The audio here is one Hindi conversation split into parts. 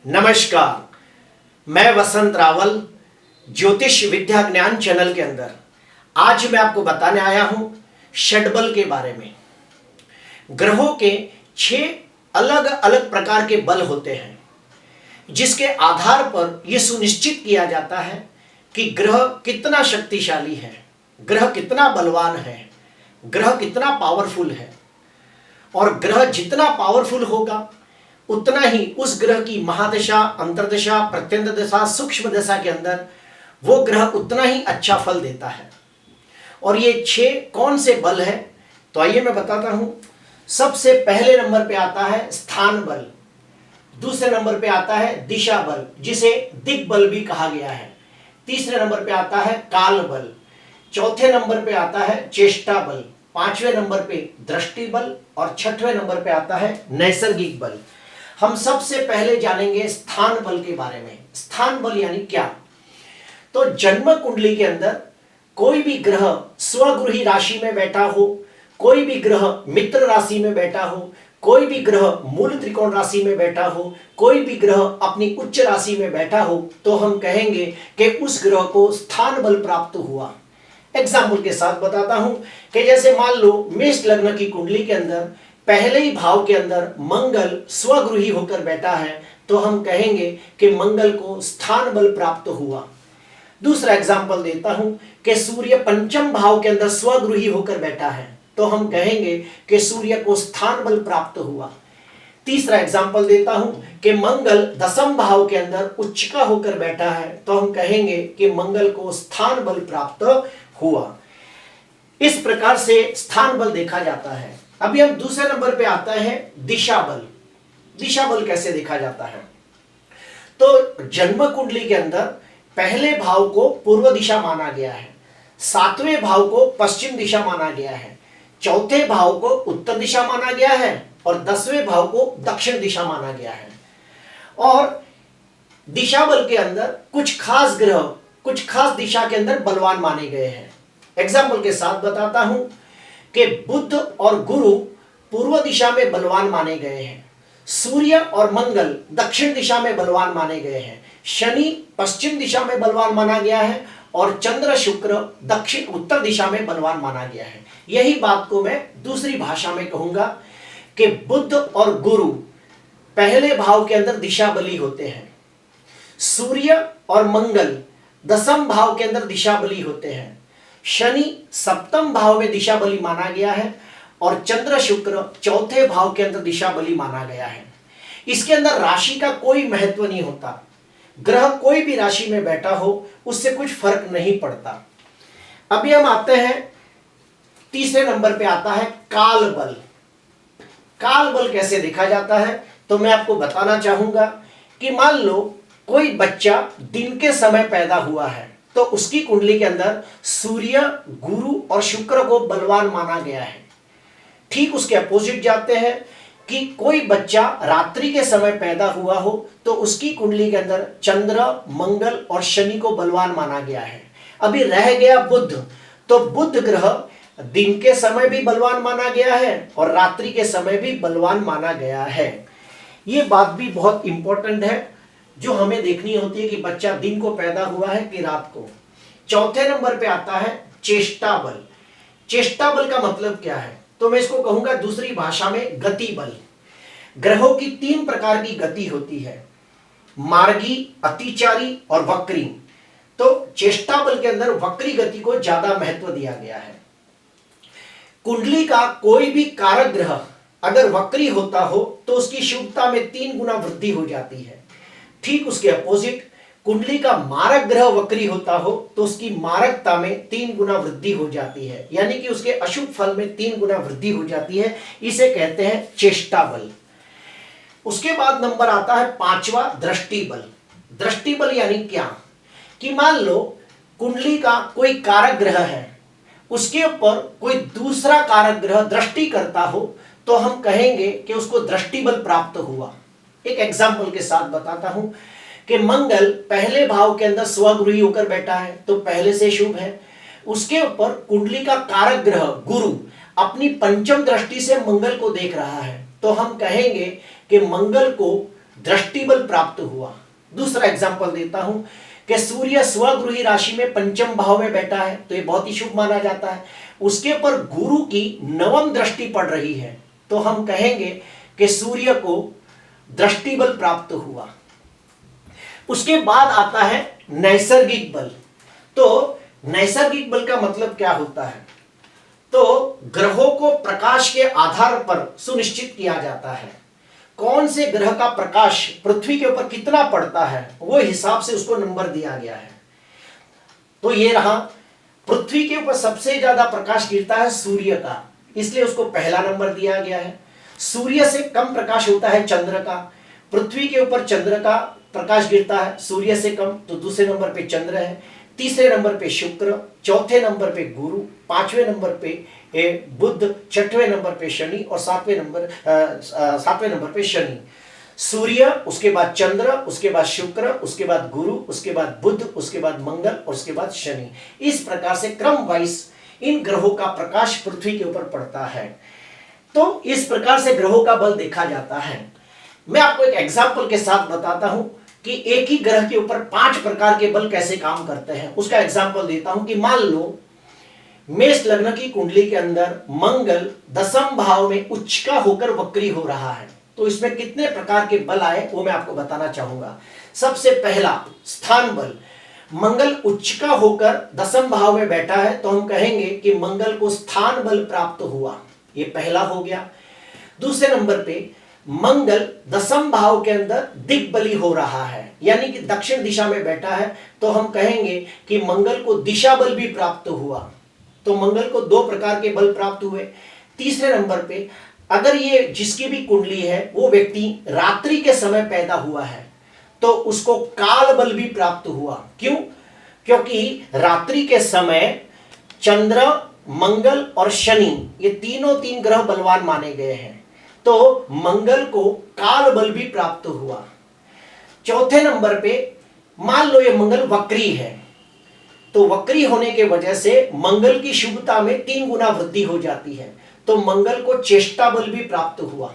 नमस्कार, मैं वसंत रावल ज्योतिष विद्या ज्ञान चैनल के अंदर आज मैं आपको बताने आया हूं षडबल के बारे में। ग्रहों के 6 अलग अलग प्रकार के बल होते हैं, जिसके आधार पर यह सुनिश्चित किया जाता है कि ग्रह कितना शक्तिशाली है, ग्रह कितना बलवान है, ग्रह कितना पावरफुल है। और ग्रह जितना पावरफुल होगा उतना ही उस ग्रह की महादशा, अंतर्दशा, प्रत्यंत दशा, सूक्ष्म दशा के अंदर वो ग्रह उतना ही अच्छा फल देता है। और ये 6 कौन से बल है, तो आइए मैं बताता हूं। सबसे पहले नंबर पे आता है स्थान बल, दूसरे नंबर पे आता है दिशा बल, जिसे दिग्बल भी कहा गया है। तीसरे नंबर पे आता है काल बल, चौथे नंबर पे आता है चेष्टा बल, पांचवें नंबर पे दृष्टि बल और छठवें नंबर पे आता है नैसर्गिक बल। हम सबसे पहले जानेंगे स्थान बल के बारे में। स्थान बल यानी क्या? तो जन्म कुंडली के अंदर कोई भी ग्रह स्वगृही राशि में बैठा हो, कोई भी ग्रह मित्र राशि में बैठा हो, कोई भी ग्रह मूल त्रिकोण राशि में बैठा हो, कोई भी ग्रह अपनी उच्च राशि में बैठा हो, तो हम कहेंगे कि उस ग्रह को स्थान बल प्राप्त हुआ। एग्जाम्पल के साथ बताता हूं कि जैसे मान लो मेष लग्न की कुंडली के अंदर पहले ही भाव के अंदर मंगल स्वगृही होकर बैठा है, तो हम कहेंगे कि मंगल को स्थान बल प्राप्त हुआ। दूसरा एग्जाम्पल देता हूं कि सूर्य पंचम भाव के अंदर स्वगृही होकर बैठा है, तो हम कहेंगे कि सूर्य को स्थान बल प्राप्त हुआ। तीसरा एग्जाम्पल देता हूं कि मंगल दसम भाव के अंदर उच्चिका होकर बैठा है, तो हम कहेंगे कि मंगल को स्थान बल प्राप्त हुआ। इस प्रकार से स्थान बल देखा जाता है। अभी हम दूसरे नंबर पे आता है दिशा बल। दिशा बल कैसे देखा जाता है? तो जन्म कुंडली के अंदर पहले भाव को पूर्व दिशा माना गया है, 7वें भाव को पश्चिम दिशा माना गया है, चौथे भाव को उत्तर दिशा माना गया है और 10वें भाव को दक्षिण दिशा माना गया है। और दिशा बल के अंदर कुछ खास ग्रह कुछ खास दिशा के अंदर बलवान माने गए हैं। एग्जाम्पल के साथ बताता हूं कि बुध और गुरु पूर्व दिशा में बलवान माने गए हैं, सूर्य और मंगल दक्षिण दिशा में बलवान माने गए हैं, शनि पश्चिम दिशा में बलवान माना गया है और चंद्र शुक्र दक्षिण उत्तर दिशा में बलवान माना गया है। यही बात को मैं दूसरी भाषा में कहूंगा कि बुध और गुरु पहले भाव के अंदर दिशा बली होते हैं, सूर्य और मंगल दसम भाव के अंदर दिशा बली होते हैं, शनि सप्तम भाव में दिशा बली माना गया है और चंद्र शुक्र चौथे भाव के अंदर दिशा बली माना गया है। इसके अंदर राशि का कोई महत्व नहीं होता, ग्रह कोई भी राशि में बैठा हो उससे कुछ फर्क नहीं पड़ता। अभी हम आते हैं तीसरे नंबर पे आता है काल बल। काल बल कैसे देखा जाता है, तो मैं आपको बताना चाहूंगा कि मान लो कोई बच्चा दिन के समय पैदा हुआ है, तो उसकी कुंडली के अंदर सूर्य, गुरु और शुक्र को बलवान माना गया है। ठीक उसके अपोजिट जाते हैं कि कोई बच्चा रात्रि के समय पैदा हुआ हो, तो उसकी कुंडली के अंदर चंद्र, मंगल और शनि को बलवान माना गया है। अभी रह गया बुध, तो बुध ग्रह दिन के समय भी बलवान माना गया है और रात्रि के समय भी बलवान माना गया है। ये बात भी बहुत इंपॉर्टेंट है जो हमें देखनी होती है कि बच्चा दिन को पैदा हुआ है कि रात को। चौथे नंबर पे आता है चेष्टा बल। चेष्टा बल का मतलब क्या है, तो मैं इसको कहूंगा दूसरी भाषा में गति बल। ग्रहों की 3 प्रकार की गति होती है, मार्गी, अतिचारी और वक्री। तो चेष्टा बल के अंदर वक्री गति को ज्यादा महत्व दिया गया है। कुंडली का कोई भी कारक ग्रह अगर वक्री होता हो तो उसकी शुभता में 3 गुना वृद्धि हो जाती है। ठीक उसके अपोजिट कुंडली का मारक ग्रह वक्री होता हो तो उसकी मारकता में 3 गुना वृद्धि हो जाती है, यानी कि उसके अशुभ फल में 3 गुना वृद्धि हो जाती है। इसे कहते हैं चेष्टा बल। उसके बाद नंबर आता है 5वां दृष्टि बल। दृष्टि बल यानी क्या, कि मान लो कुंडली का कोई कारक ग्रह है, उसके ऊपर कोई दूसरा कारक ग्रह दृष्टि करता हो तो हम कहेंगे कि उसको दृष्टि बल प्राप्त हुआ। एक एग्जाम्पल के साथ बताता हूं कि मंगल पहले भाव के अंदर स्वगृही होकर बैठा है, तो पहले से शुभ है। उसके ऊपर कुंडली का कारक ग्रह गुरु अपनी पंचम दृष्टि से मंगल को देख रहा है, तो हम कहेंगे कि मंगल को दृष्टि बल प्राप्त हुआ। दूसरा एग्जाम्पल देता हूं कि सूर्य स्वगृही राशि में पंचम भाव में बैठा है तो ये बहुत ही शुभ माना जाता है। उसके ऊपर गुरु की नवम दृष्टि पड़ रही है तो हम कहेंगे कि सूर्य को दृष्टि बल प्राप्त हुआ। उसके बाद आता है नैसर्गिक बल। तो नैसर्गिक बल का मतलब क्या होता है? तो ग्रहों को प्रकाश के आधार पर सुनिश्चित किया जाता है। कौन से ग्रह का प्रकाश पृथ्वी के ऊपर कितना पड़ता है वो हिसाब से उसको नंबर दिया गया है। तो ये रहा, पृथ्वी के ऊपर सबसे ज्यादा प्रकाश गिरता है सूर्य का, इसलिए उसको पहला नंबर दिया गया है। सूर्य से कम प्रकाश होता है चंद्र का। पृथ्वी के ऊपर चंद्र का प्रकाश गिरता है सूर्य से कम, तो दूसरे नंबर पे चंद्र है, तीसरे नंबर पे शुक्र, चौथे नंबर पे गुरु, पांचवें नंबर पे बुध, छठवें नंबर पे शनि और सातवें नंबर पे शनि। सूर्य, उसके बाद चंद्र, उसके बाद शुक्र, उसके बाद गुरु, उसके बाद बुध, उसके बाद मंगल और उसके बाद शनि। इस प्रकार से क्रम वाइज इन ग्रहों का प्रकाश पृथ्वी के ऊपर पड़ता है। तो इस प्रकार से ग्रहों का बल देखा जाता है। मैं आपको एक एग्जाम्पल के साथ बताता हूं कि एक ही ग्रह के ऊपर 5 प्रकार के बल कैसे काम करते हैं। उसका एग्जाम्पल देता हूं कि मान लो मेष लग्न की कुंडली के अंदर मंगल दसम भाव में उच्च का होकर वक्री हो रहा है, तो इसमें कितने प्रकार के बल आए वो मैं आपको बताना चाहूंगा। सबसे पहला स्थान बल। मंगल उच्च का होकर दसम भाव में बैठा है तो हम कहेंगे कि मंगल को स्थान बल प्राप्त हुआ, ये पहला हो गया। दूसरे नंबर पे मंगल दसम भाव के अंदर दिग्बली हो रहा है, यानी कि दक्षिण दिशा में बैठा है तो हम कहेंगे कि मंगल को दिशा बल भी प्राप्त हुआ। तो मंगल को 2 प्रकार के बल प्राप्त हुए। तीसरे नंबर पे अगर ये जिसकी भी कुंडली है वो व्यक्ति रात्रि के समय पैदा हुआ है तो उसको काल बल भी प्राप्त हुआ। क्यों? क्योंकि रात्रि के समय चंद्र, मंगल और शनि ये तीन ग्रह बलवान माने गए हैं, तो मंगल को काल बल भी प्राप्त हुआ। चौथे नंबर पे मान लो ये मंगल वक्री है तो वक्री होने के वजह से मंगल की शुभता में 3 गुना वृद्धि हो जाती है, तो मंगल को चेष्टा बल भी प्राप्त हुआ।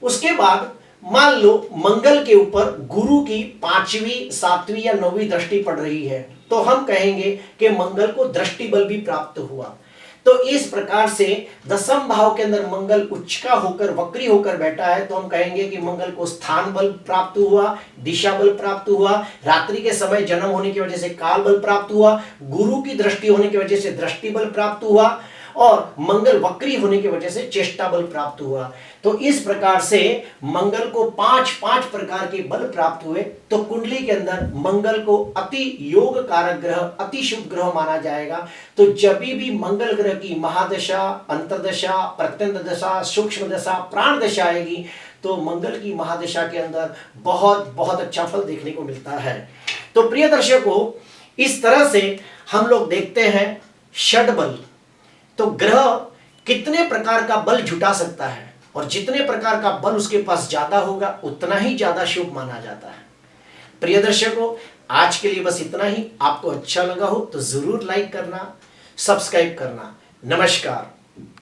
उसके बाद मान लो मंगल के ऊपर गुरु की 5वीं, 7वीं या 9वीं दृष्टि पड़ रही है तो हम कहेंगे कि मंगल को दृष्टि बल भी प्राप्त हुआ। तो इस प्रकार से दसम भाव के अंदर मंगल उच्च का होकर वक्री होकर बैठा है तो हम कहेंगे कि मंगल को स्थान बल प्राप्त हुआ, दिशा बल प्राप्त हुआ, रात्रि के समय जन्म होने की वजह से काल बल प्राप्त हुआ, गुरु की दृष्टि होने की वजह से दृष्टि बल प्राप्त हुआ और मंगल वक्री होने की वजह से चेष्टा बल प्राप्त हुआ। तो इस प्रकार से मंगल को 5 प्रकार के बल प्राप्त हुए। तो कुंडली के अंदर मंगल को अति योग कारक ग्रह, अति शुभ ग्रह माना जाएगा। तो जब भी मंगल ग्रह की महादशा, अंतरदशा, प्रत्यंत दशा, सूक्ष्म दशा, प्राण दशा आएगी तो मंगल की महादशा के अंदर बहुत बहुत अच्छा फल देखने को मिलता है। तो प्रिय दर्शकों, इस तरह से हम लोग देखते हैं षड बल। तो ग्रह कितने प्रकार का बल जुटा सकता है और जितने प्रकार का बल उसके पास ज्यादा होगा उतना ही ज्यादा शुभ माना जाता है। प्रिय दर्शकों, आज के लिए बस इतना ही। आपको अच्छा लगा हो तो जरूर लाइक करना, सब्सक्राइब करना। नमस्कार।